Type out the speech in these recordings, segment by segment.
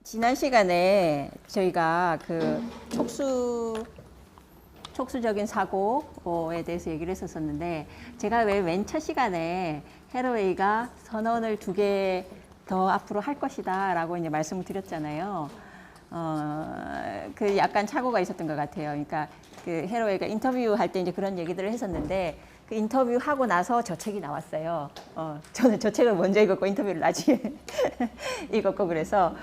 지난 시간에 저희가 그 촉수적인 사고에 대해서 얘기를 했었는데, 제가 왜 맨 첫 시간에 해로웨이가 선언을 2개 더 앞으로 할 것이다 라고 이제 말씀을 드렸잖아요. 그 약간 착오가 있었던 것 같아요. 그러니까 그 해로웨이가 인터뷰할 때 이제 그런 얘기들을 했었는데, 그 인터뷰하고 나서 저 책이 나왔어요. 저는 저 책을 먼저 읽었고 인터뷰를 나중에 읽었고, 그래서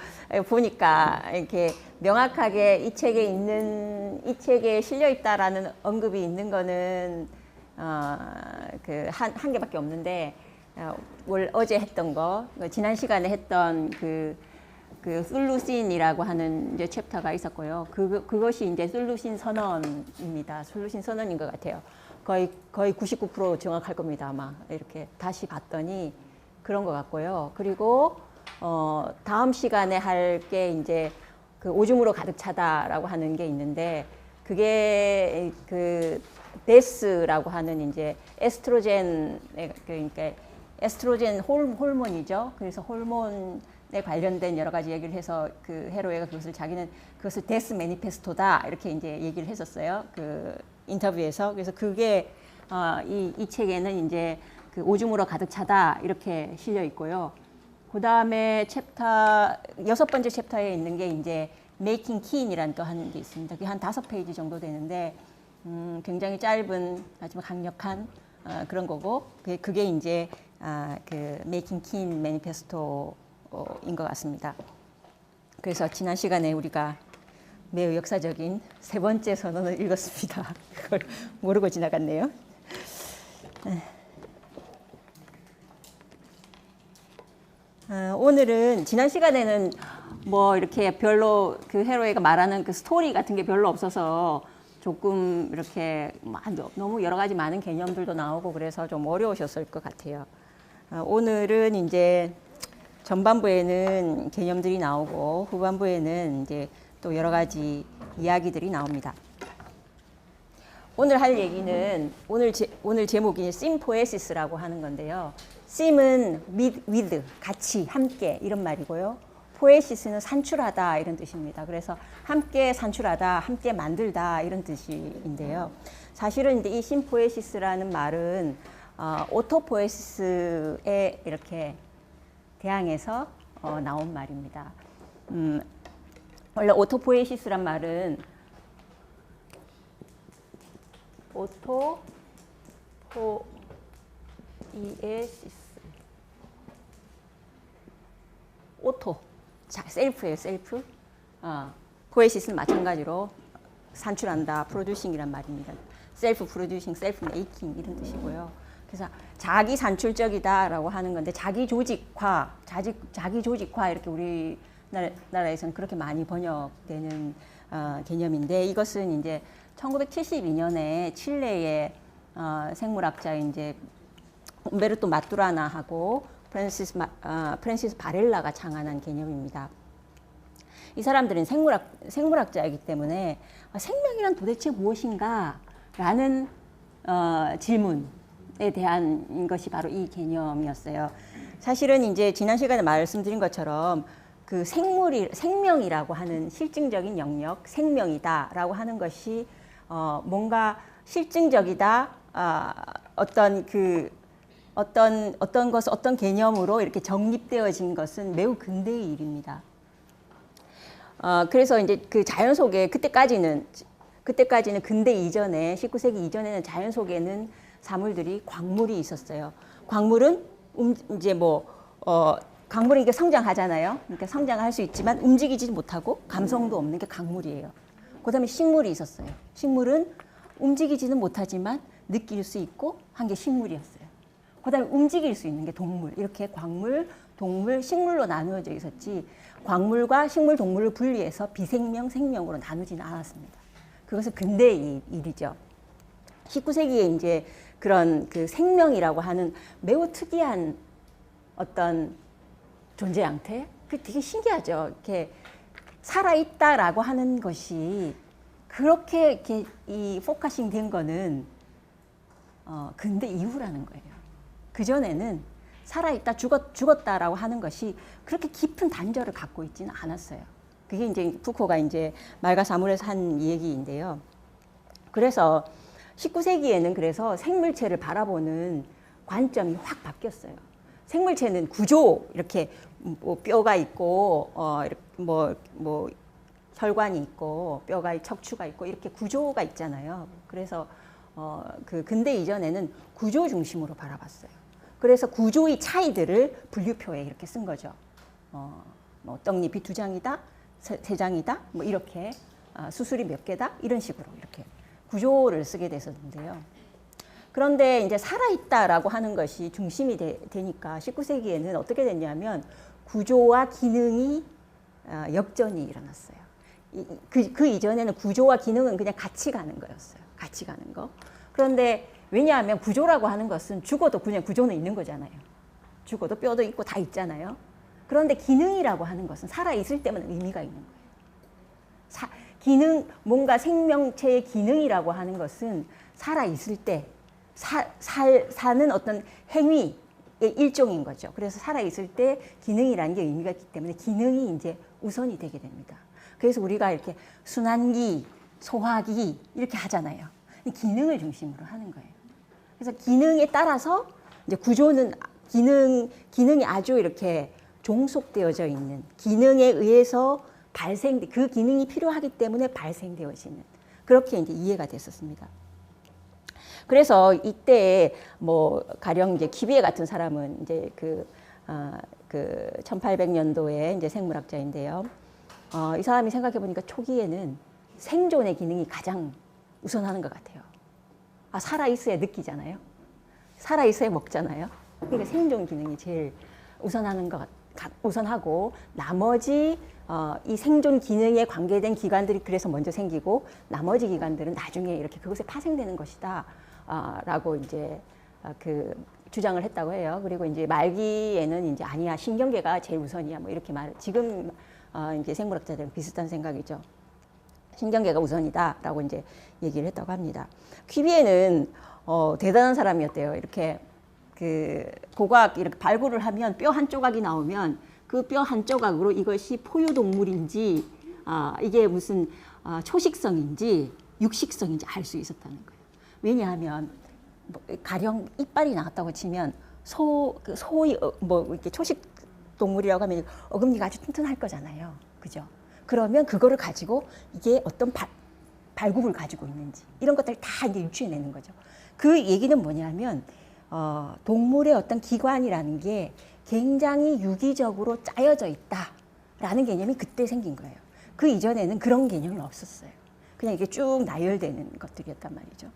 보니까 이렇게 명확하게 이 책에 실려 있다라는 언급이 있는 거는 그 한 개밖에 없는데, 어제 했던 거, 지난 시간에 했던 그 솔루신이라고 하는 이제 챕터가 있었고요. 그것이 이제 솔루신 선언입니다. 솔루신 선언인 것 같아요. 거의 99% 정확할 겁니다, 아마. 이렇게 다시 봤더니 그런 것 같고요. 그리고 다음 시간에 할 게 이제 그 오줌으로 가득 차다라고 하는 게 있는데, 그게 그 데스라고 하는 이제 에스트로겐, 그러니까 에스트로겐 호르몬이죠. 그래서 호르몬에 관련된 여러 가지 얘기를 해서 그 해로웨이가 자기는 그것을 데스 매니페스토다 이렇게 이제 얘기를 했었어요. 그 인터뷰에서. 그래서 그게 이 책에는 이제 그 오줌으로 가득 차다 이렇게 실려 있고요. 그 다음에 챕터 6번째 챕터에 있는 게 이제 Making Keen이라는 또 하는 게 있습니다. 그게 한 5페이지 정도 되는데 굉장히 짧은 하지만 강력한 그런 거고, 그게 이제 그 Making Keen 매니페스토인 것 같습니다. 그래서 지난 시간에 우리가 매우 역사적인 3번째 선언을 읽었습니다. 그걸 모르고 지나갔네요. 오늘은 지난 시간에는 뭐 이렇게 별로 그 해로웨이가 말하는 그 스토리 같은 게 별로 없어서 조금 이렇게 너무 여러 가지 많은 개념들도 나오고 그래서 좀 어려우셨을 것 같아요. 오늘은 이제 전반부에는 개념들이 나오고 후반부에는 이제 또 여러 가지 이야기들이 나옵니다. 오늘 할 얘기는 오늘 제목이 심포에시스라고 하는 건데요. 심은 with, 같이, 함께 이런 말이고요. 포에시스는 산출하다 이런 뜻입니다. 그래서 함께 산출하다, 함께 만들다 이런 뜻인데요. 사실은 이제 이 심포에시스라는 말은 오토포에시스에 이렇게 대항해서 나온 말입니다. 원래 오토포에시스란 말은 셀프예요, 셀프. 포에시스는 마찬가지로 산출한다, 프로듀싱이란 말입니다. 셀프 프로듀싱, 셀프 메이킹 이런 뜻이고요. 그래서 자기 산출적이다라고 하는 건데, 자기 조직화 이렇게 우리나라에서는 그렇게 많이 번역되는 개념인데, 이것은 이제 1972년에 칠레의 생물학자 이제 움베르토 마뚜라나하고 프란시스 바렐라가 창안한 개념입니다. 이 사람들은 생물학자이기 때문에 생명이란 도대체 무엇인가? 라는 질문에 대한 것이 바로 이 개념이었어요. 사실은 이제 지난 시간에 말씀드린 것처럼 그 생명이라고 하는 실증적인 영역, 생명이다라고 하는 것이 뭔가 실증적이다, 어떤 개념으로 이렇게 정립되어진 것은 매우 근대의 일입니다. 그래서 이제 그 자연 속에 그때까지는 근대 이전에 19세기 이전에는 자연 속에는 사물들이 광물이 있었어요. 광물은 이제 광물은 이게 성장하잖아요. 그러니까 성장할 수 있지만 움직이지 못하고 감성도 없는 게 광물이에요. 그다음에 식물이 있었어요. 식물은 움직이지는 못하지만 느낄 수 있고 한 게 식물이었어요. 그다음에 움직일 수 있는 게 동물. 이렇게 광물, 동물, 식물로 나누어져 있었지, 광물과 식물, 동물을 분리해서 비생명, 생명으로 나누지는 않았습니다. 그것은 근대의 일이죠. 19세기에 이제 그런 그 생명이라고 하는 매우 특이한 어떤 존재 양태, 그 되게 신기하죠. 이렇게 살아있다라고 하는 것이 그렇게 이렇게 이 포커싱 된 거는 근대 이후라는 거예요. 그 전에는 살아있다, 죽었다라고 하는 것이 그렇게 깊은 단절을 갖고 있지는 않았어요. 그게 이제 푸코가 이제 말과 사물에서 한 얘기인데요. 그래서 19세기에는 그래서 생물체를 바라보는 관점이 확 바뀌었어요. 생물체는 구조, 이렇게 뭐 뼈가 있고, 뭐 혈관이 있고, 뼈가, 척추가 있고, 이렇게 구조가 있잖아요. 그래서 그 근대 이전에는 구조 중심으로 바라봤어요. 그래서 구조의 차이들을 분류표에 이렇게 쓴 거죠. 뭐 떡잎이 2장이다, 3장이다, 뭐 이렇게 수술이 몇 개다, 이런 식으로 이렇게 구조를 쓰게 됐었는데요. 그런데 이제 살아있다라고 하는 것이 중심이 되니까 19세기에는 어떻게 됐냐면 구조와 기능이 역전이 일어났어요. 그 이전에는 구조와 기능은 그냥 같이 가는 거였어요. 같이 가는 거. 그런데 왜냐하면 구조라고 하는 것은 죽어도 그냥 구조는 있는 거잖아요. 죽어도 뼈도 있고 다 있잖아요. 그런데 기능이라고 하는 것은 살아있을 때만 의미가 있는 거예요. 기능, 뭔가 생명체의 기능이라고 하는 것은 살아있을 때 사는 어떤 행위의 일종인 거죠. 그래서 살아있을 때 기능이라는 게 의미가 있기 때문에 기능이 이제 우선이 되게 됩니다. 그래서 우리가 이렇게 순환기, 소화기 이렇게 하잖아요. 기능을 중심으로 하는 거예요. 그래서 기능에 따라서 이제 구조는 기능이 아주 이렇게 종속되어져 있는 기능에 의해서 그 기능이 필요하기 때문에 발생되어지는 그렇게 이제 이해가 됐었습니다. 그래서 이때 뭐 가령 이제 키비에 같은 사람은 이제 그 1800년도에 이제 생물학자인데요. 이 사람이 생각해 보니까 초기에는 생존의 기능이 가장 우선하는 것 같아요. 살아 있어야 느끼잖아요. 살아 있어야 먹잖아요. 그러니까 생존 기능이 제일 우선하고 나머지 이 생존 기능에 관계된 기관들이 그래서 먼저 생기고 나머지 기관들은 나중에 이렇게 그것에 파생되는 것이다. 라고 이제 그 주장을 했다고 해요. 그리고 이제 말기에는 이제 아니야 신경계가 제일 우선이야 뭐 이렇게 지금 이제 생물학자들은 비슷한 생각이죠. 신경계가 우선이다라고 이제 얘기를 했다고 합니다. 퀴비에는 대단한 사람이었대요. 이렇게 그 고각 이렇게 발굴을 하면 뼈 한 조각이 나오면 그 뼈 한 조각으로 이것이 포유동물인지 이게 무슨 초식성인지 육식성인지 알 수 있었다는 거예요. 왜냐하면 가령 이빨이 나왔다고 치면 소의 뭐 이렇게 초식 동물이라고 하면 어금니가 아주 튼튼할 거잖아요, 그죠? 그러면 그거를 가지고 이게 어떤 발굽을 가지고 있는지 이런 것들 다 이제 유추해내는 거죠. 그 얘기는 뭐냐면 동물의 어떤 기관이라는 게 굉장히 유기적으로 짜여져 있다라는 개념이 그때 생긴 거예요. 그 이전에는 그런 개념은 없었어요. 그냥 이게 쭉 나열되는 것들이었단 말이죠.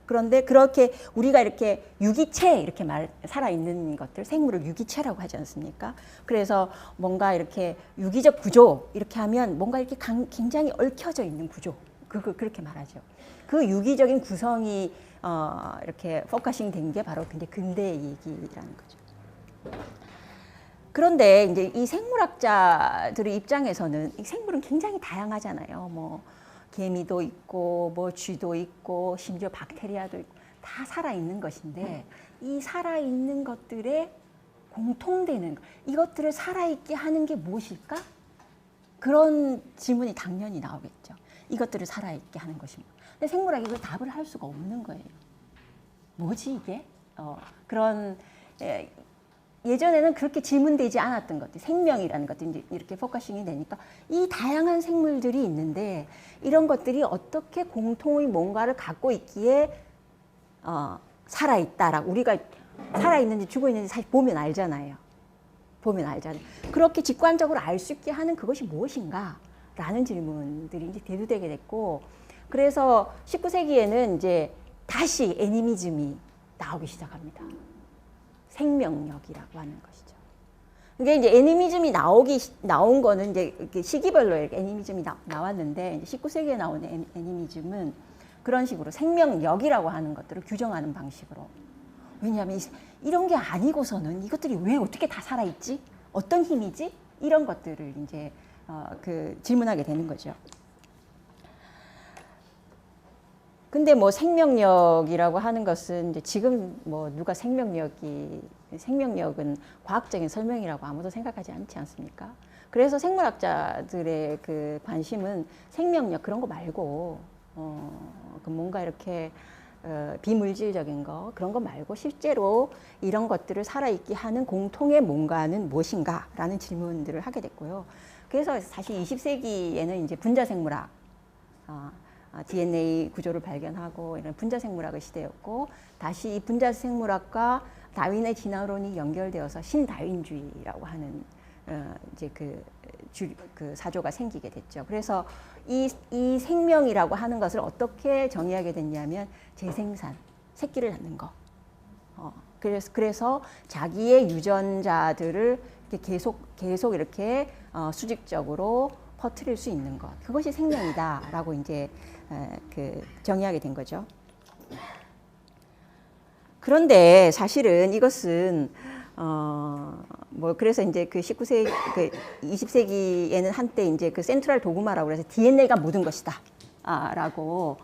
그런데 그렇게 우리가 이렇게 유기체 이렇게 살아있는 것들 생물을 유기체라고 하지 않습니까? 그래서 뭔가 이렇게 유기적 구조 이렇게 하면 뭔가 이렇게 굉장히 얽혀져 있는 구조 그렇게 말하죠. 그 유기적인 구성이 이렇게 포커싱 된 게 바로 근대 얘기라는 거죠. 그런데 이제 이 생물학자들의 입장에서는 이 생물은 굉장히 다양하잖아요. 뭐 개미도 있고 뭐 쥐도 있고 심지어 박테리아도 있고 다 살아있는 것인데 이 살아있는 것들에 공통되는 이것들을 살아있게 하는 게 무엇일까? 그런 질문이 당연히 나오겠죠. 이것들을 살아있게 하는 것이 뭐. 근데 생물학이 그 답을 할 수가 없는 거예요. 뭐지 이게? 그런 예전에는 그렇게 질문되지 않았던 것들, 생명이라는 것들이 이제 이렇게 포커싱이 되니까 이 다양한 생물들이 있는데 이런 것들이 어떻게 공통의 뭔가를 갖고 있기에 살아있다라고 우리가 살아있는지 죽어있는지 사실 보면 알잖아요. 보면 알잖아요. 그렇게 직관적으로 알 수 있게 하는 그것이 무엇인가? 라는 질문들이 이제 대두되게 됐고 그래서 19세기에는 이제 다시 애니미즘이 나오기 시작합니다. 생명력이라고 하는 것이죠. 이게 이제 애니미즘이 나온 거는 이제 시기별로 애니미즘이 나왔는데 19세기에 나온 애니미즘은 그런 식으로 생명력이라고 하는 것들을 규정하는 방식으로. 왜냐하면 이런 게 아니고서는 이것들이 왜 어떻게 다 살아있지? 어떤 힘이지? 이런 것들을 이제 질문하게 되는 거죠. 근데 뭐 생명력이라고 하는 것은 이제 지금 뭐 누가 생명력이 생명력은 과학적인 설명이라고 아무도 생각하지 않지 않습니까? 그래서 생물학자들의 그 관심은 생명력 그런 거 말고 그 뭔가 이렇게 비물질적인 거 그런 거 말고 실제로 이런 것들을 살아있게 하는 공통의 뭔가는 무엇인가라는 질문들을 하게 됐고요. 그래서 사실 20세기에는 이제 분자생물학, DNA 구조를 발견하고 이런 분자생물학의 시대였고, 다시 이 분자생물학과 다윈의 진화론이 연결되어서 신다윈주의라고 하는 이제 그 사조가 생기게 됐죠. 그래서 이 생명이라고 하는 것을 어떻게 정의하게 됐냐면 재생산, 새끼를 낳는 거. 그래서 자기의 유전자들을 계속 이렇게 수직적으로 퍼뜨릴 수 있는 것. 그것이 생명이다라고 이제 정의하게 된 거죠. 그런데 사실은 이것은 그래서 이제 그 20세기에는 한때 이제 그 센트럴 도그마라고 해서 DNA가 모든 것이다. 라고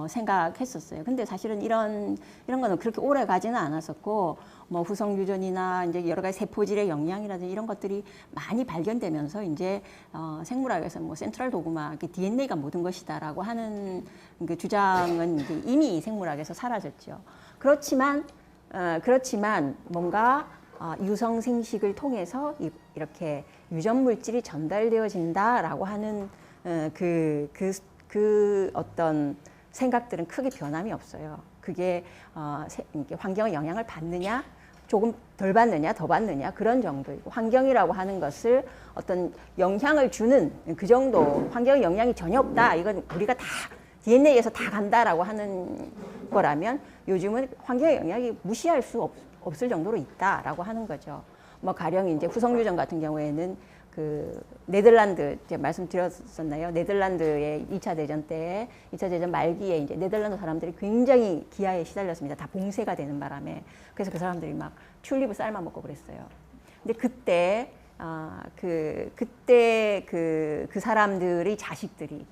생각했었어요. 근데 사실은 이런 거는 그렇게 오래 가지는 않았었고, 뭐 후성 유전이나 이제 여러 가지 세포질의 영향이라든지 이런 것들이 많이 발견되면서 이제 생물학에서 뭐 센트럴 도그마, DNA가 모든 것이다라고 하는 그 주장은 이제 이미 생물학에서 사라졌죠. 그렇지만 뭔가 유성 생식을 통해서 이렇게 유전 물질이 전달되어진다라고 하는 그 어떤 생각들은 크게 변함이 없어요. 그게 환경의 영향을 받느냐, 조금 덜 받느냐, 더 받느냐 그런 정도이고, 환경이라고 하는 것을 어떤 영향을 주는 그 정도, 환경의 영향이 전혀 없다. 이건 우리가 다 DNA에서 다 간다라고 하는 거라면 요즘은 환경의 영향이 무시할 수 없을 정도로 있다라고 하는 거죠. 뭐 가령 이제 후성 유전 같은 경우에는 그 네덜란드 제가 말씀드렸었나요? 네덜란드의 2차 대전 때, 2차 대전 말기에 이제 네덜란드 사람들이 굉장히 기아에 시달렸습니다. 다 봉쇄가 되는 바람에. 그래서 그 사람들이 막 튤립을 삶아 먹고 그랬어요. 근데 그때 그 사람들의 자식들이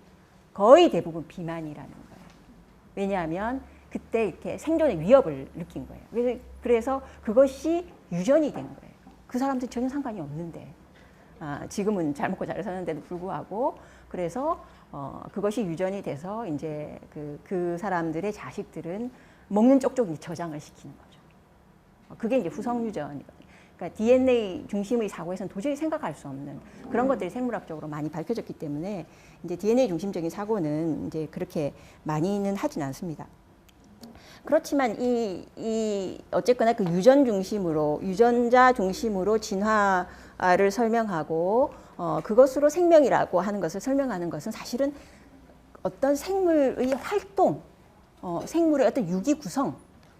거의 대부분 비만이라는 거예요. 왜냐하면 그때 이렇게 생존의 위협을 느낀 거예요. 그래서 그것이 유전이 된 거예요. 그 사람들 전혀 상관이 없는데. 지금은 잘 먹고 잘 사는데도 불구하고, 그래서 그것이 유전이 돼서 이제 그 사람들의 자식들은 먹는 쪽쪽이 저장을 시키는 거죠. 그게 이제 후성 유전이거든요. 그러니까 DNA 중심의 사고에서는 도저히 생각할 수 없는 그런 것들이 생물학적으로 많이 밝혀졌기 때문에 이제 DNA 중심적인 사고는 이제 그렇게 많이는 하진 않습니다. 그렇지만 어쨌거나 그 유전자 중심으로 진화를 설명하고 그것으로 생명이라고 하는 것을 설명하는 것은 사실은 어떤 생물의 활동, 생물의 어떤 유기 구성,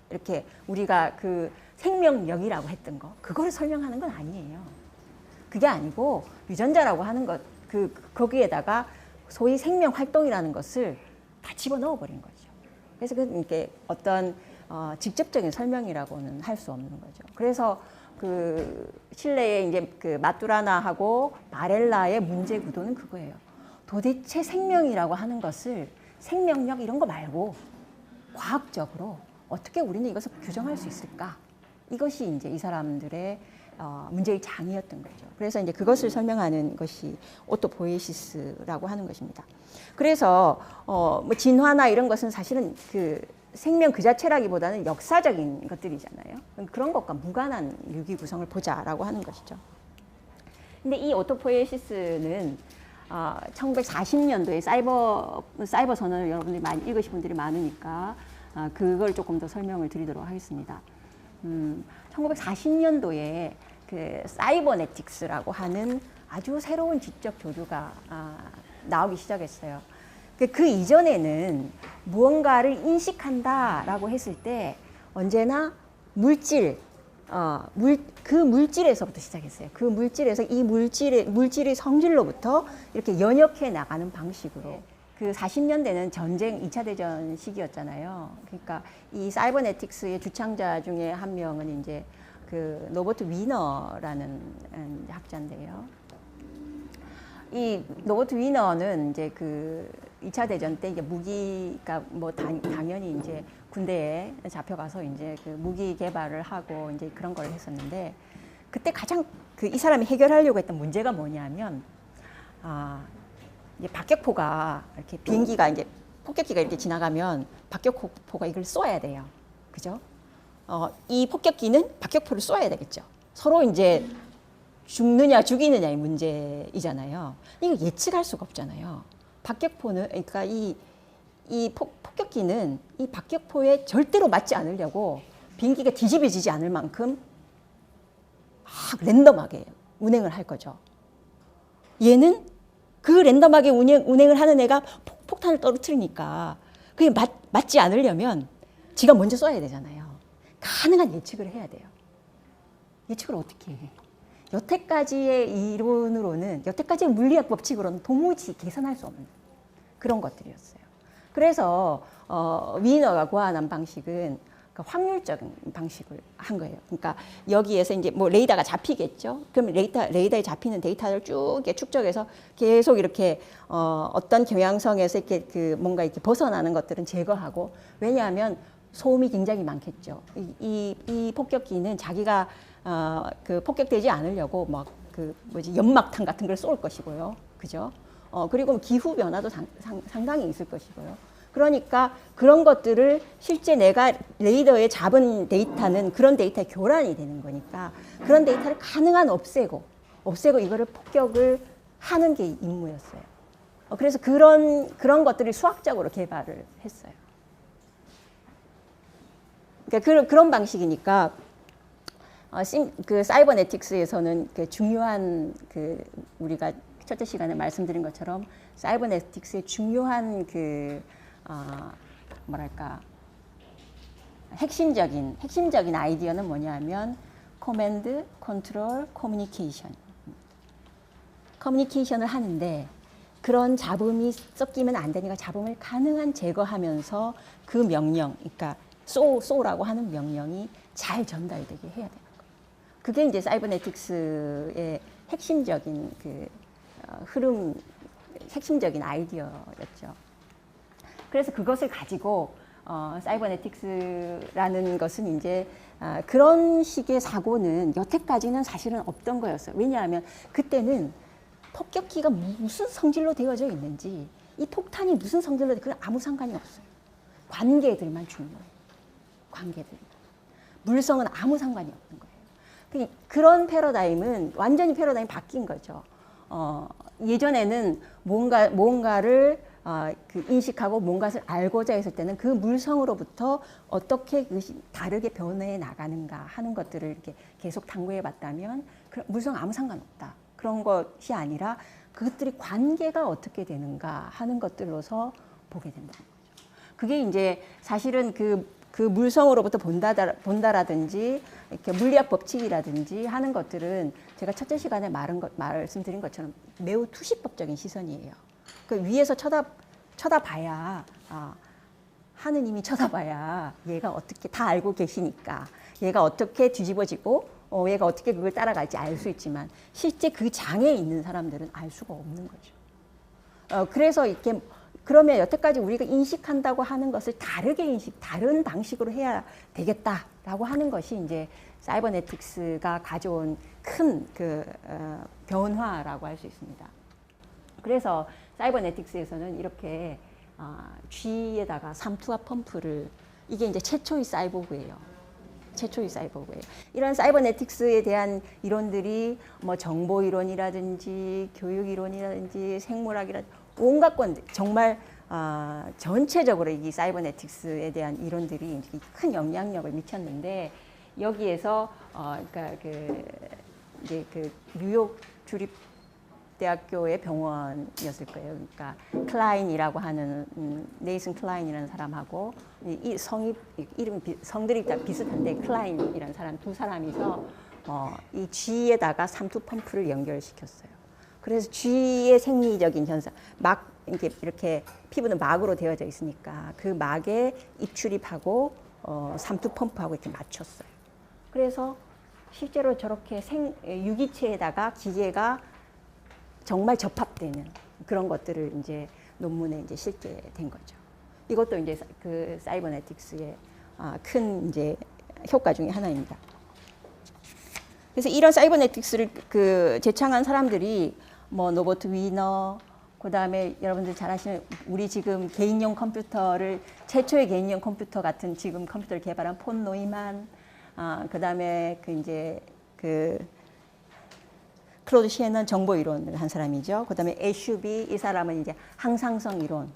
이렇게 우리가 그 생명력이라고 했던 거, 그거를 설명하는 건 아니에요. 그게 아니고 유전자라고 하는 것, 거기에다가 소위 생명 활동이라는 것을 다 집어넣어 버린 거죠. 그래서 이게 어떤 직접적인 설명이라고는 할 수 없는 거죠. 그래서 그 실내에 이제 그 마뚜라나하고 바렐라의 문제 구도는 그거예요. 도대체 생명이라고 하는 것을 생명력 이런 거 말고 과학적으로 어떻게 우리는 이것을 규정할 수 있을까? 이것이 이제 이 사람들의 문제의 장이었던 거죠. 그래서 이제 그것을 설명하는 것이 오토포ie시스라고 하는 것입니다. 그래서 뭐 진화나 이런 것은 사실은 그 생명 그 자체라기보다는 역사적인 것들이잖아요. 그런 것과 무관한 유기 구성을 보자라고 하는 것이죠. 근데 이 오토포ie시스는 1940년도에 사이버 선언을 여러분들이 많이 읽으신 분들이 많으니까 그걸 조금 더 설명을 드리도록 하겠습니다. 1940년도에 그 사이버네틱스라고 하는 아주 새로운 지적 조류가 나오기 시작했어요. 그 이전에는 무언가를 인식한다라고 했을 때 언제나 그 물질에서부터 시작했어요. 그 물질에서 이 물질의 성질로부터 이렇게 연역해 나가는 방식으로. 그 40년대는 전쟁 2차 대전 시기였잖아요. 그러니까 이 사이버네틱스의 주창자 중에 한 명은 이제 그 노버트 위너라는 학자인데요. 이 노버트 위너는 이제 2차 대전 때 이제 무기가 뭐 당연히 이제 군대에 잡혀가서 이제 그 무기 개발을 하고 이제 그런 걸 했었는데 그때 가장 그 이 사람이 해결하려고 했던 문제가 뭐냐면 이제 박격포가 이렇게 비행기가 이제 폭격기가 이렇게 지나가면 박격포가 이걸 쏘아야 돼요. 그죠? 이 폭격기는 박격포를 쏘아야 되겠죠. 서로 이제 죽느냐 죽이느냐의 문제이잖아요. 이거 예측할 수가 없잖아요. 박격포는 그러니까 이 폭격기는 이 박격포에 절대로 맞지 않으려고 비행기가 뒤집어지지 않을 만큼 랜덤하게 운행을 할 거죠. 얘는 그 랜덤하게 운행을 하는 애가 폭탄을 떨어뜨리니까 그게 맞지 않으려면 지가 먼저 쏴야 되잖아요. 가능한 예측을 해야 돼요. 예측을 어떻게 해? 여태까지의 이론으로는, 여태까지의 물리학 법칙으로는 도무지 계산할 수 없는 그런 것들이었어요. 그래서 위너가 구현한 방식은 확률적인 방식을 한 거예요. 그러니까 여기에서 이제 뭐 레이더가 잡히겠죠. 그럼 레이더에 잡히는 데이터를 쭉 이렇게 축적해서 계속 이렇게 어떤 경향성에서 이렇게 그 뭔가 이렇게 벗어나는 것들은 제거하고, 왜냐하면 소음이 굉장히 많겠죠. 이 폭격기는 자기가 그 폭격되지 않으려고 막 그 뭐지 연막탄 같은 걸 쏠 것이고요. 그죠? 그리고 기후 변화도 상당히 있을 것이고요. 그러니까 그런 것들을 실제 내가 레이더에 잡은 데이터는 그런 데이터에 교란이 되는 거니까 그런 데이터를 가능한 없애고 이거를 폭격을 하는 게 임무였어요. 그래서 그런 것들을 수학적으로 개발을 했어요. 그러니까 그런 방식이니까 그 사이버네틱스에서는 그 중요한 그 우리가 첫째 시간에 말씀드린 것처럼 사이버네틱스의 중요한 그 뭐랄까 핵심적인 아이디어는 뭐냐면 커맨드, 컨트롤, 커뮤니케이션을 하는데 그런 잡음이 섞이면 안 되니까 잡음을 가능한 제거하면서 그 명령, 그러니까 쏘라고 하는 명령이 잘 전달되게 해야 되는 거예요. 그게 이제 사이버네틱스의 핵심적인 그 흐름, 핵심적인 아이디어였죠. 그래서 그것을 가지고 사이버네틱스라는 것은 이제 그런 식의 사고는 여태까지는 사실은 없던 거였어요. 왜냐하면 그때는 폭격기가 무슨 성질로 되어져 있는지, 이 폭탄이 무슨 성질로 되어져 있는지 아무 상관이 없어요. 관계들만 중요해요. 관계들만. 물성은 아무 상관이 없는 거예요. 그런 패러다임은 완전히 패러다임이 바뀐 거죠. 예전에는 뭔가를 그 인식하고 뭔가를 알고자 했을 때는 그 물성으로부터 어떻게 그것이 다르게 변해 나가는가 하는 것들을 이렇게 계속 탐구해 봤다면 물성 아무 상관없다. 그런 것이 아니라 그것들이 관계가 어떻게 되는가 하는 것들로서 보게 된다는 거죠. 그게 이제 사실은 그 물성으로부터 본다라든지 이렇게 물리학 법칙이라든지 하는 것들은 제가 첫째 시간에 말씀드린 것처럼 매우 투시법적인 시선이에요. 그 위에서 쳐다봐야 하느님이 쳐다봐야 얘가 어떻게 다 알고 계시니까 얘가 어떻게 뒤집어지고 얘가 어떻게 그걸 따라갈지 알 수 있지만 실제 그 장에 있는 사람들은 알 수가 없는 거죠. 그래서 이렇게 그러면 여태까지 우리가 인식한다고 하는 것을 다른 방식으로 해야 되겠다라고 하는 것이 이제 사이버네틱스가 가져온 큰 그 변화라고 할 수 있습니다. 그래서 사이버네틱스에서는 이렇게 G에다가 삼투압 펌프를, 이게 이제 최초의 사이보그예요. 이런 사이버네틱스에 대한 이론들이 뭐 정보 이론이라든지 교육 이론이라든지 생물학이라든지 온갖 건 정말 전체적으로 이 사이버네틱스에 대한 이론들이 큰 영향력을 미쳤는데, 여기에서 그러니까 이제 그 뉴욕 주립대학교의 병원이었을 거예요. 그러니까 클라인이라고 하는 네이슨 클라인이라는 사람하고 이 성들이 다 비슷한데 클라인이라는 사람 두 사람이서 이 G에다가 삼투 펌프를 연결시켰어요. 그래서 G의 생리적인 현상, 막 이렇게 피부는 막으로 되어져 있으니까 그 막에 입출입하고 삼투 펌프하고 이렇게 맞췄어요. 그래서 실제로 저렇게 유기체에다가 기계가 정말 접합되는 그런 것들을 이제 논문에 이제 실게 된 거죠. 이것도 이제 그 사이버네틱스의 큰 이제 효과 중에 하나입니다. 그래서 이런 사이버네틱스를 그 제창한 사람들이 뭐 노버트 위너, 그 다음에 여러분들 잘 아시는 우리 지금 개인용 컴퓨터를 최초의 개인용 컴퓨터 같은 지금 컴퓨터를 개발한 폰 노이만, 그 다음에 그 이제 그 클로드 시에넌 정보 이론을 한 사람이죠. 그 다음에 애슈비, 이 사람은 이제 항상성 이론,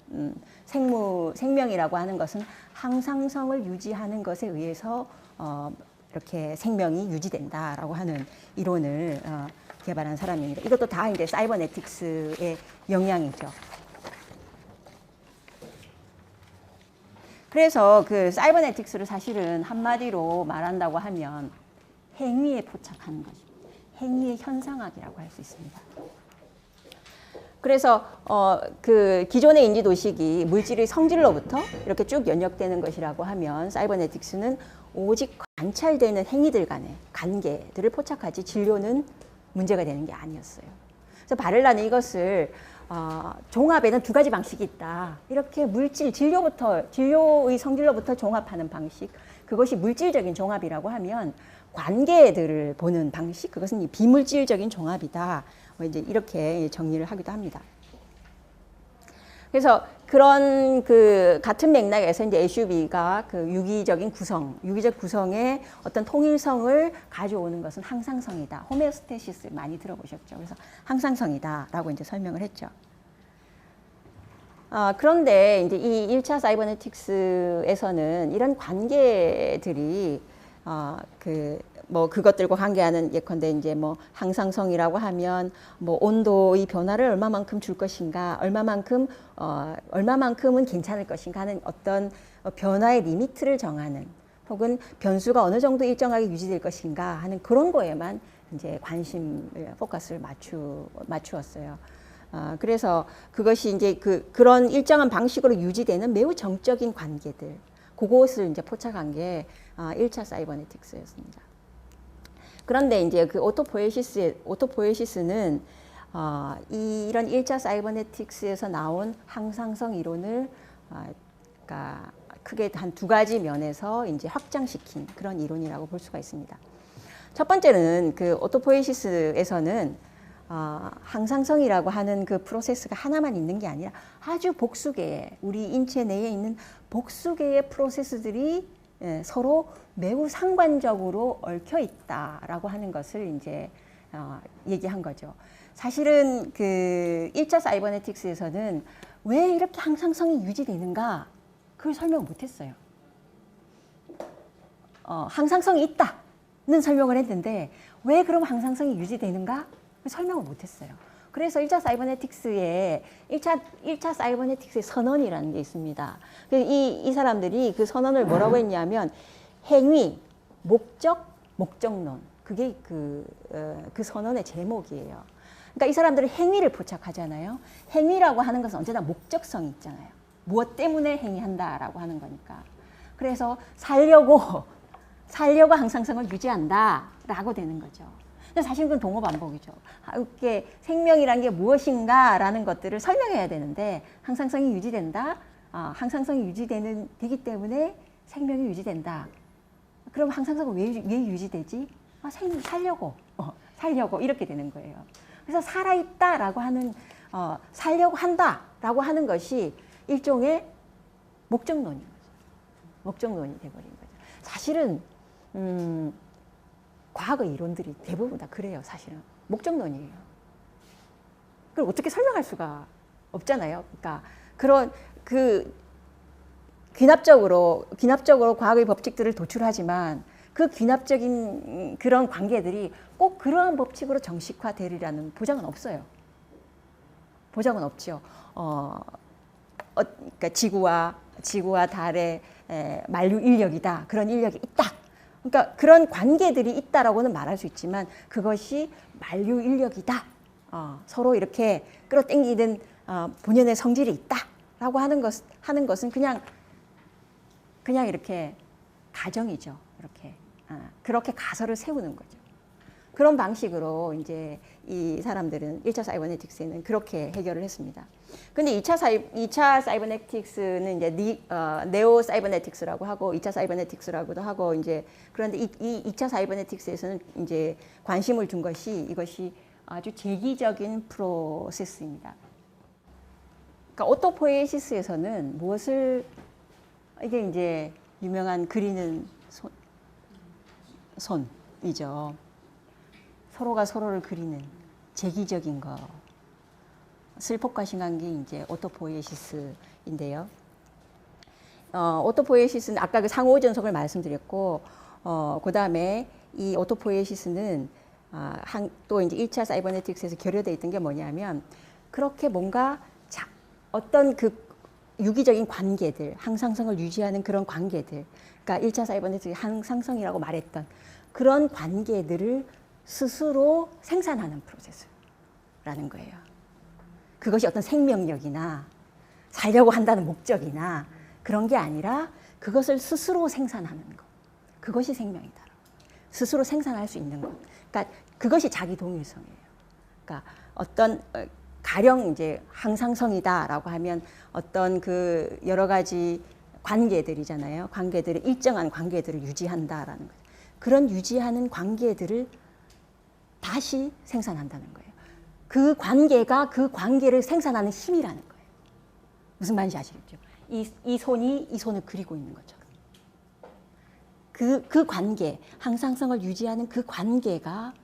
생명이라고 하는 것은 항상성을 유지하는 것에 의해서 이렇게 생명이 유지된다라고 하는 이론을 개발한 사람입니다. 이것도 다 이제 사이버네틱스의 영향이죠. 그래서 그 사이버네틱스를 사실은 한마디로 말한다고 하면 행위에 포착하는 것입니다. 행위의 현상학이라고 할 수 있습니다. 그래서 그 기존의 인지도식이 물질의 성질로부터 이렇게 쭉 연역되는 것이라고 하면 사이버네틱스는 오직 관찰되는 행위들 간의 관계들을 포착하지 진료는 문제가 되는 게 아니었어요. 그래서 바를라는 이것을 종합에는 두 가지 방식이 있다. 이렇게 물질, 진료의 성질로부터 종합하는 방식, 그것이 물질적인 종합이라고 하면 관계들을 보는 방식, 그것은 비물질적인 종합이다. 이제 이렇게 정리를 하기도 합니다. 그래서 그런 그 같은 맥락에서 이제 애슈비가 그 유기적 구성의 어떤 통일성을 가져오는 것은 항상성이다. 호메오스테시스 많이 들어보셨죠? 그래서 항상성이다라고 이제 설명을 했죠. 그런데 이제 이 1차 사이버네틱스에서는 이런 관계들이 그것들과 관계하는 예컨대 이제 뭐 항상성이라고 하면 뭐 온도의 변화를 얼마만큼 줄 것인가, 얼마만큼은 괜찮을 것인가 하는 어떤 변화의 리미트를 정하는, 혹은 변수가 어느 정도 일정하게 유지될 것인가 하는 그런 거에만 이제 포커스를 맞추었어요. 그래서 그것이 이제 그런 일정한 방식으로 유지되는 매우 정적인 관계들, 그것을 이제 포착한 게 1차 사이버네틱스였습니다. 그런데 이제 그 오토포에시스는 이런 1차 사이버네틱스에서 나온 항상성 이론을 그러니까 크게 한 두 가지 면에서 이제 확장시킨 그런 이론이라고 볼 수가 있습니다. 첫 번째는 그 오토포에시스에서는 항상성이라고 하는 그 프로세스가 하나만 있는 게 아니라 아주 복수개의, 우리 인체 내에 있는 복수개의 프로세스들이 서로 매우 상관적으로 얽혀 있다라고 하는 것을 이제 얘기한 거죠. 사실은 그 1차 사이버네틱스에서는 왜 이렇게 항상성이 유지되는가, 그걸 설명 못 했어요. 항상성이 있다는 설명을 했는데 왜 그럼 항상성이 유지되는가? 설명을 못 했어요. 그래서 1차 사이버네틱스의 1차 사이버네틱스의 선언이라는 게 있습니다. 이 사람들이 그 선언을 뭐라고 했냐면 행위, 목적, 목적론. 그게 그 선언의 제목이에요. 그러니까 이 사람들은 행위를 포착하잖아요. 행위라고 하는 것은 언제나 목적성이 있잖아요. 무엇 때문에 행위한다라고 하는 거니까. 그래서 살려고 항상성을 유지한다라고 되는 거죠. 근데 사실 그건 동어반복이죠. 이렇게 생명이란 게 무엇인가라는 것들을 설명해야 되는데 항상성이 유지된다. 항상성이 되기 때문에 생명이 유지된다. 그럼 항상성은 왜 유지되지? 살려고 이렇게 되는 거예요. 그래서 살아있다라고 하는 살려고 한다라고 하는 것이 일종의 목적론인 거죠. 목적론이 돼버린 거죠. 사실은 과학의 이론들이 대부분 다 그래요. 사실은 목적론이에요. 그걸 어떻게 설명할 수가 없잖아요. 그러니까 그런 귀납적으로 과학의 법칙들을 도출하지만 그 귀납적인 그런 관계들이 꼭 그러한 법칙으로 정식화되리라는 보장은 없어요. 보장은 없죠. 그러니까 지구와 달의 만류 인력이다. 그런 인력이 있다. 그러니까 그런 관계들이 있다라고는 말할 수 있지만 그것이 만류 인력이다. 서로 이렇게 끌어당기는 본연의 성질이 있다라고 하는 것은 그냥 이렇게 가정이죠. 그렇게 가설을 세우는 거죠. 그런 방식으로 이제 이 사람들은 1차 사이버네틱스에는 그렇게 해결을 했습니다. 근데 2차 사이버네틱스는 이제 네오 사이버네틱스라고 하고 2차 사이버네틱스라고도 하고 이제 그런데 이 2차 사이버네틱스에서는 이제 관심을 둔 것이 이것이 아주 재기적인 프로세스입니다. 그러니까 오토포ie시스에서는 무엇을 이게 이제 유명한 그리는 손이죠. 서로가 서로를 그리는 재기적인 거. 슬폭과 신간기 이제 오토포ie시스인데요. 오토포ie시스는 아까 그 상호 전속을 말씀드렸고, 그 다음에 이 오토포ie시스는 또 이제 1차 사이버네틱스에서 결여되어 있던 게 뭐냐면 그렇게 뭔가 어떤 그 유기적인 관계들, 항상성을 유지하는 그런 관계들, 그러니까 1차 사이버네틱스 항상성이라고 말했던 그런 관계들을 스스로 생산하는 프로세스라는 거예요. 그것이 어떤 생명력이나 살려고 한다는 목적이나 그런 게 아니라 그것을 스스로 생산하는 것. 그것이 생명이다. 스스로 생산할 수 있는 것. 그러니까 그것이 자기 동일성이에요. 그러니까 어떤 가령 이제 항상성이다라고 하면 어떤 그 여러 가지 관계들이잖아요. 관계들을 일정한 관계들을 유지한다라는 거죠. 그런 유지하는 관계들을 다시 생산한다는 거예요. 그 관계가 그 관계를 생산하는 힘이라는 거예요. 무슨 말인지 아시겠죠? 이 손이 이 손을 그리고 있는 것처럼. 그 관계, 항상성을 유지하는 그 관계가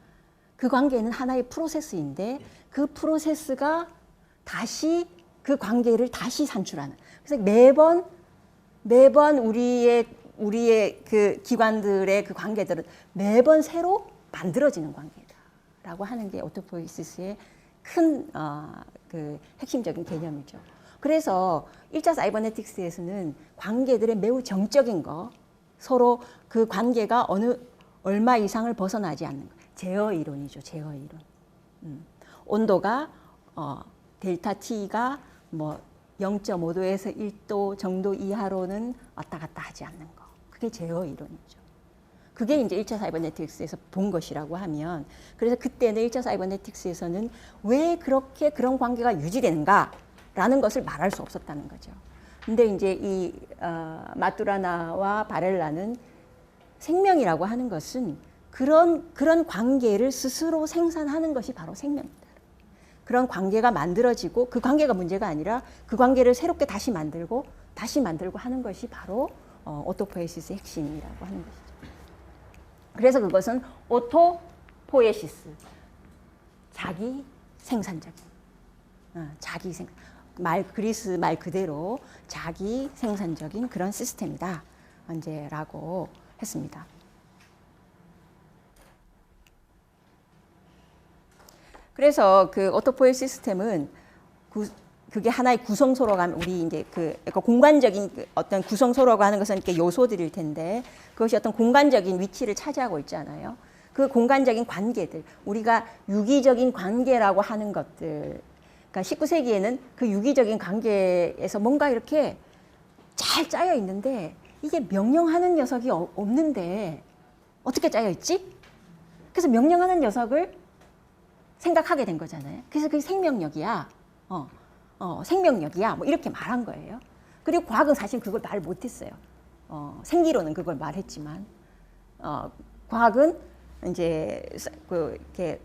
그 관계는 하나의 프로세스인데 그 프로세스가 다시 그 관계를 다시 산출하는. 그래서 매번 우리의 그 기관들의 그 관계들은 매번 새로 만들어지는 관계다라고 하는 게 오토포이시스의 큰 그 핵심적인 개념이죠. 그래서 1차 사이버네틱스에서는 관계들의 매우 정적인 거, 서로 그 관계가 얼마 이상을 벗어나지 않는 거. 제어 이론이죠. 제어 이론. 온도가 델타 T가 뭐 0.5도에서 1도 정도 이하로는 왔다 갔다 하지 않는 거. 그게 제어 이론이죠. 그게 이제 1차 사이버네틱스에서 본 것이라고 하면, 그래서 그때는 1차 사이버네틱스에서는 왜 그렇게 그런 관계가 유지되는가라는 것을 말할 수 없었다는 거죠. 근데 이제 이 마뚜라나와 바렐라는 생명이라고 하는 것은 그런 관계를 스스로 생산하는 것이 바로 생명이다. 그런 관계가 만들어지고 그 관계가 문제가 아니라 그 관계를 새롭게 다시 만들고 하는 것이 바로 오토포ie시스의 핵심이라고 하는 것이죠. 그래서 그것은 오토포ie시스, 자기 생산적인, 그리스 말 그대로 자기 생산적인 그런 시스템이다, 이제라고 했습니다. 그래서 그 오토포ie시스 시스템은 그게 하나의 구성소라고 하면 우리 이제 그러니까 공간적인 어떤 구성소라고 하는 것은 이렇게 요소들일 텐데 그것이 어떤 공간적인 위치를 차지하고 있잖아요. 그 공간적인 관계들, 우리가 유기적인 관계라고 하는 것들, 그러니까 19세기에는 그 유기적인 관계에서 뭔가 이렇게 잘 짜여 있는데 이게 명령하는 녀석이 없는데 어떻게 짜여 있지? 그래서 명령하는 녀석을 생각하게 된 거잖아요. 그래서 그게 생명력이야. 생명력이야. 뭐 이렇게 말한 거예요. 그리고 과학은 사실 그걸 말 못했어요. 생기론은 그걸 말했지만, 과학은 이제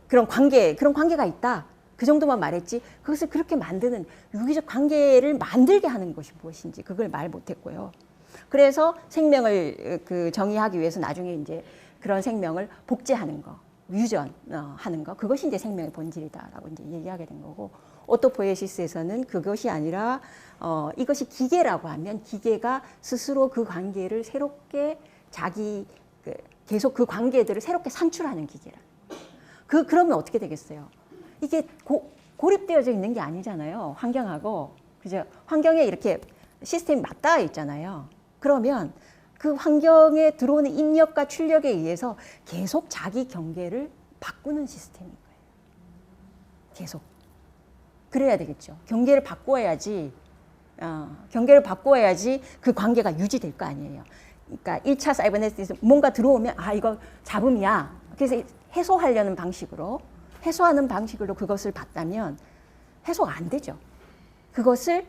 그런 관계가 있다. 그 정도만 말했지. 그것을 그렇게 만드는 유기적 관계를 만들게 하는 것이 무엇인지 그걸 말 못했고요. 그래서 생명을 정의하기 위해서 나중에 이제 그런 생명을 복제하는 거, 유전하는 거, 그것이 이제 생명의 본질이다라고 이제 얘기하게 된 거고, 오토포ie시스에서는 그것이 아니라 이것이 기계라고 하면 기계가 스스로 그 관계를 새롭게 계속 그 관계들을 새롭게 산출하는 기계라. 그러면 어떻게 되겠어요? 이게 고립되어져 있는 게 아니잖아요. 환경하고. 그죠? 환경에 이렇게 시스템이 맞닿아 있잖아요. 그러면 그 환경에 들어오는 입력과 출력에 의해서 계속 자기 경계를 바꾸는 시스템인 거예요. 계속. 그래야 되겠죠. 경계를 바꿔야지 그 관계가 유지될 거 아니에요. 그러니까 1차 사이버네틱스 뭔가 들어오면 이거 잡음이야. 그래서 해소하려는 방식으로 해소하는 방식으로 그것을 봤다면 해소가 안 되죠. 그것을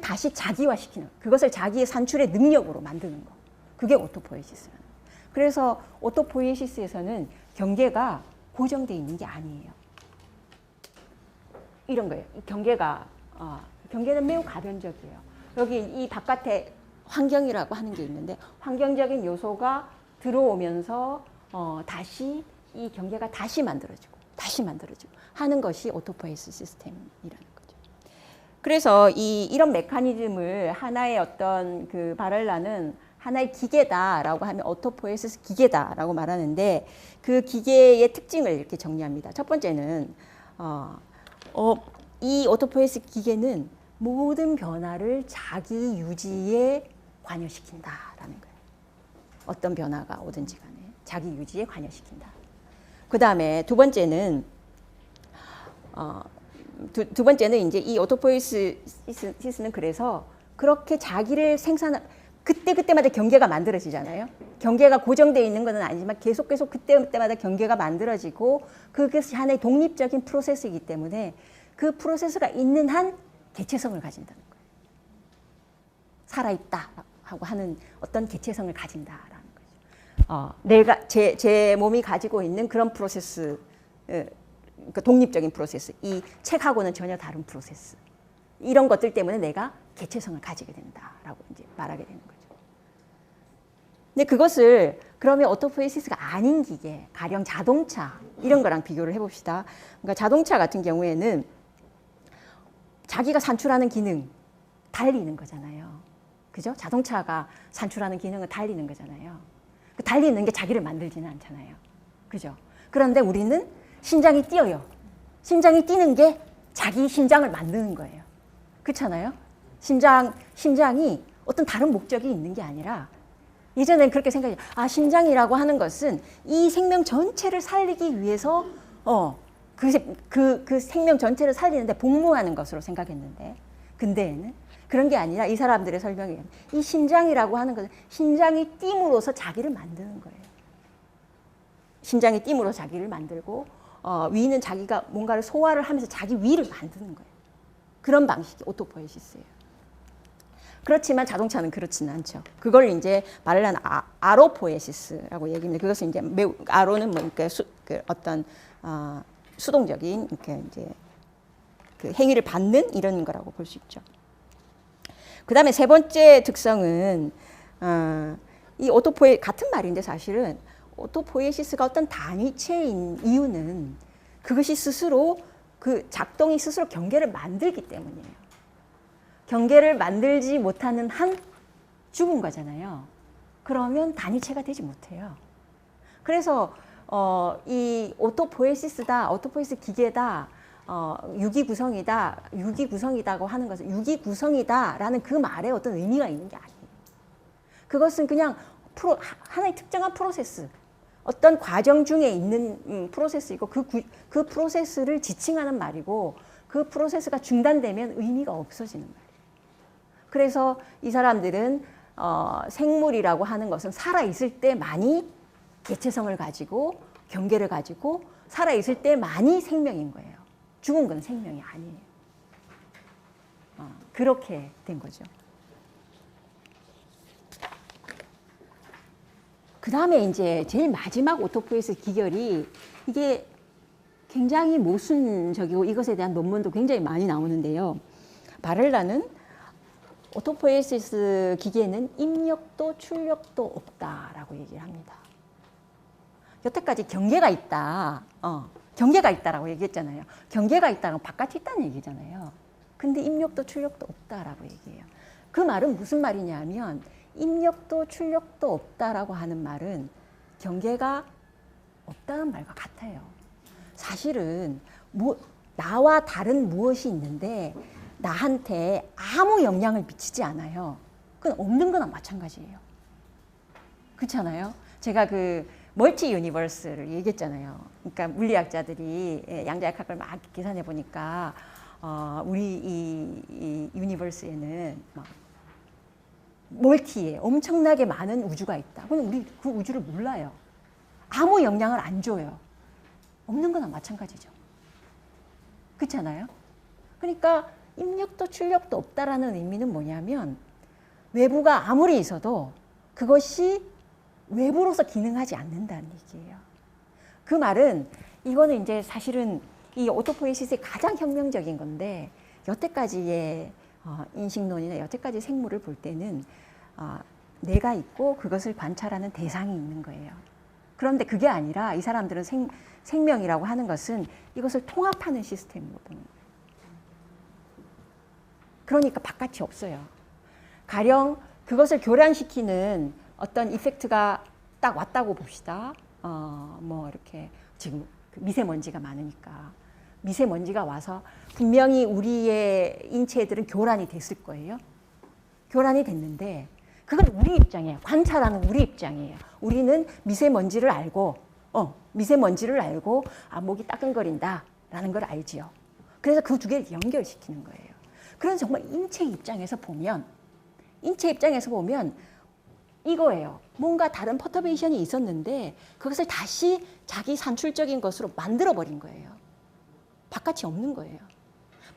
다시 자기화시키는, 그것을 자기의 산출의 능력으로 만드는 거. 그게 오토포ie시스라는 거예요. 그래서 오토포ie시스에서는 경계가 고정되어 있는 게 아니에요. 이런 거예요. 경계는 매우 가변적이에요. 여기 이 바깥에 환경이라고 하는 게 있는데 환경적인 요소가 들어오면서 다시 이 경계가 다시 만들어지고 하는 것이 오토포iesis 시스템이라는 거죠. 그래서 이런 메커니즘을 하나의 어떤 그 바렐라는 하나의 기계다라고 하면 오토포iesis 기계다라고 말하는데 그 기계의 특징을 이렇게 정리합니다. 첫 번째는 이 오토포iesis 기계는 모든 변화를 자기 유지에 관여시킨다라는 거예요. 어떤 변화가 오든지 간에 자기 유지에 관여시킨다. 그 다음에 두 번째는 이제 이 오토포ie시스는 그래서 그렇게 자기를 그때마다 경계가 만들어지잖아요. 경계가 고정되어 있는 것은 아니지만 계속 그때마다 경계가 만들어지고 그것이 하나의 독립적인 프로세스이기 때문에 그 프로세스가 있는 한 개체성을 가진다는 거예요. 살아있다 하고 하는 어떤 개체성을 가진다라는 거죠. 내가 제 몸이 가지고 있는 그런 프로세스, 그러니까 독립적인 프로세스, 이 책하고는 전혀 다른 프로세스, 이런 것들 때문에 내가 개체성을 가지게 된다라고 이제 말하게 되는 거죠. 근데 그것을 그러면 오토포ie시스가 아닌 기계, 가령 자동차 이런 거랑 비교를 해봅시다. 그러니까 자동차 같은 경우에는 자기가 산출하는 기능 달리는 거잖아요. 그죠? 자동차가 산출하는 기능은 달리는 거잖아요. 그 달리는 게 자기를 만들지는 않잖아요. 그죠? 그런데 우리는 심장이 뛰어요. 심장이 뛰는 게 자기 심장을 만드는 거예요. 그렇잖아요? 심장이 어떤 다른 목적이 있는 게 아니라 예전엔 그렇게 생각해요. 심장이라고 하는 것은 이 생명 전체를 살리기 위해서 그 생명 전체를 살리는데 복무하는 것으로 생각했는데 근대에는 그런 게 아니라 이 사람들의 설명에 이 심장이라고 하는 것은 심장이 띵으로서 자기를 만드는 거예요. 심장이 띵으로 자기를 만들고 위는 자기가 뭔가를 소화를 하면서 자기 위를 만드는 거예요. 그런 방식이 오토포ie시스예요. 그렇지만 자동차는 그렇지는 않죠. 그걸 이제 바렐라는 아로포ie시스라고 얘기합니다. 그것은 이제 아로는 그러니까 어떤 수동적인 이렇게 이제 그 행위를 받는 이런 거라고 볼 수 있죠. 그 다음에 세 번째 특성은 이 같은 말인데 사실은 오토포ie시스가 어떤 단위체인 이유는 그것이 스스로 그 작동이 스스로 경계를 만들기 때문이에요. 경계를 만들지 못하는 한 죽은 거잖아요. 그러면 단위체가 되지 못해요. 그래서 이 오토포ie시스 기계다, 유기구성이다고 하는 것은 유기구성이다라는 그 말에 어떤 의미가 있는 게 아니에요. 그것은 그냥 하나의 특정한 프로세스, 어떤 과정 중에 있는 프로세스이고 그 프로세스를 지칭하는 말이고 그 프로세스가 중단되면 의미가 없어지는 말이에요. 그래서 이 사람들은 생물이라고 하는 것은 살아있을 때만이 개체성을 가지고 경계를 가지고 살아있을 때만이 생명인 거예요. 죽은 건 생명이 아니에요. 그렇게 된 거죠. 그 다음에 이제 제일 마지막 오토포ie시스 기결이 이게 굉장히 모순적이고 이것에 대한 논문도 굉장히 많이 나오는데요. 바렐라는 오토포ie시스 기계는 입력도 출력도 없다라고 얘기를 합니다. 여태까지 경계가 있다, 경계가 있다라고 얘기했잖아요. 경계가 있다는 건 바깥에 있다는 얘기잖아요. 근데 입력도 출력도 없다라고 얘기해요. 그 말은 무슨 말이냐면 입력도 출력도 없다라고 하는 말은 경계가 없다는 말과 같아요. 사실은 나와 다른 무엇이 있는데 나한테 아무 영향을 미치지 않아요. 그건 없는 거나 마찬가지예요. 그렇잖아요. 제가 그 멀티 유니버스를 얘기했잖아요. 그러니까 물리학자들이 양자역학을 막 계산해 보니까 우리 이 유니버스에는 막 멀티에 엄청나게 많은 우주가 있다. 그럼 우리 그 우주를 몰라요. 아무 영향을 안 줘요. 없는 거나 마찬가지죠. 그렇잖아요? 그러니까 입력도 출력도 없다라는 의미는 뭐냐면 외부가 아무리 있어도 그것이 외부로서 기능하지 않는다는 얘기예요. 그 말은 이거는 이제 사실은 이 오토포ie시스의 가장 혁명적인 건데 여태까지의 인식론이나 여태까지 생물을 볼 때는 내가 있고 그것을 관찰하는 대상이 있는 거예요. 그런데 그게 아니라 이 사람들은 생명이라고 하는 것은 이것을 통합하는 시스템으로 보는 거예요. 그러니까 바깥이 없어요. 가령 그것을 교란시키는 어떤 이펙트가 딱 왔다고 봅시다. 뭐 이렇게 지금 미세먼지가 많으니까 미세먼지가 와서 분명히 우리의 인체들은 교란이 됐을 거예요. 교란이 됐는데 그건 우리 입장이에요. 관찰하는 우리 입장이에요. 우리는 미세먼지를 알고 목이 따끔거린다라는 걸 알지요. 그래서 그 두 개를 연결시키는 거예요. 그래서 정말 인체 입장에서 보면 이거예요. 뭔가 다른 퍼터베이션이 있었는데 그것을 다시 자기 산출적인 것으로 만들어버린 거예요. 바깥이 없는 거예요.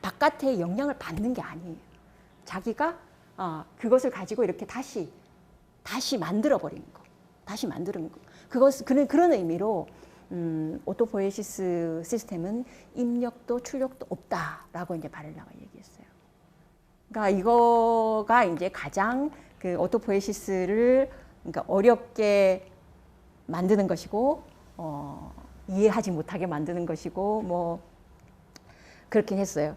바깥의 영향을 받는 게 아니에요. 자기가 그것을 가지고 이렇게 다시 만들어버린 거. 다시 만드는 거. 그런 의미로 오토포ie시스 시스템은 입력도 출력도 없다라고 이제 바렐라가 얘기했어요. 그러니까 이거가 이제 가장 그 오토포ie시스를 그러니까 어렵게 만드는 것이고 이해하지 못하게 만드는 것이고 뭐 그렇긴 했어요.